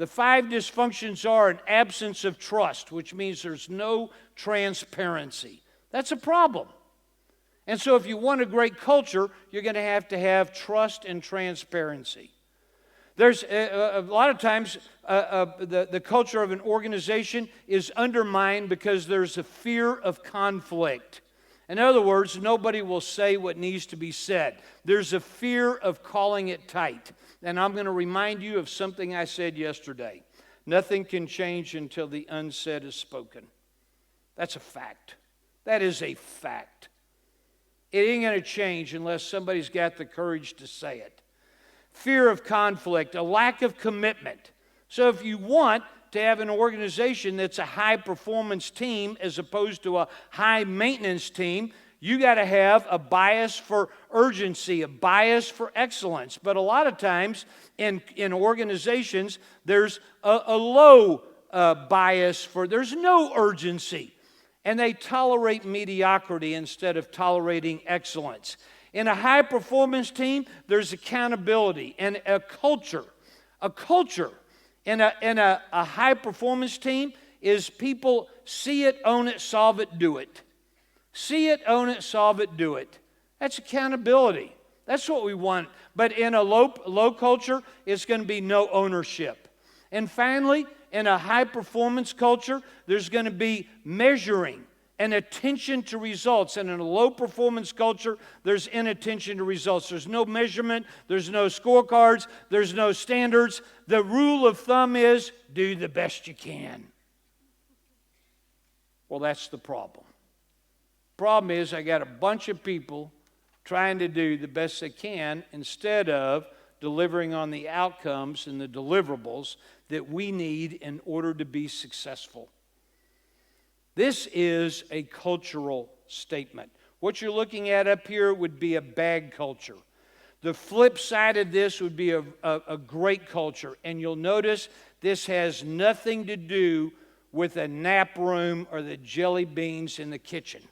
The 5 dysfunctions are an absence of trust, which means there's no transparency. That's a problem. And so if you want a great culture, you're going to have trust and transparency. There's a lot of times the culture of an organization is undermined because there's a fear of conflict. In other words, nobody will say what needs to be said. There's a fear of calling it tight. And I'm going to remind you of something I said yesterday. Nothing can change until the unsaid is spoken. That's a fact. That is a fact. It ain't going to change unless somebody's got the courage to say it. Fear of conflict, a lack of commitment. So if you want to have an organization that's a high-performance team as opposed to a high-maintenance team, you got to have a bias for urgency, a bias for excellence. But a lot of times in organizations, there's a low bias for, there's no urgency. And they tolerate mediocrity instead of tolerating excellence. In a high-performance team, there's accountability and a culture. A culture in a high-performance team is people see it, own it, solve it, do it. See it, own it, solve it, do it. That's accountability. That's what we want. But in a low culture, it's going to be no ownership. And finally, in a high-performance culture, there's going to be measuring and attention to results. And in a low-performance culture, there's inattention to results. There's no measurement. There's no scorecards. There's no standards. The rule of thumb is do the best you can. Well, that's the problem. Problem is I got a bunch of people trying to do the best they can instead of delivering on the outcomes and the deliverables that we need in order to be successful. This is a cultural statement. What you're looking at up here would be a bad culture. The flip side of this would be a great culture. And you'll notice this has nothing to do with a nap room or the jelly beans in the kitchen.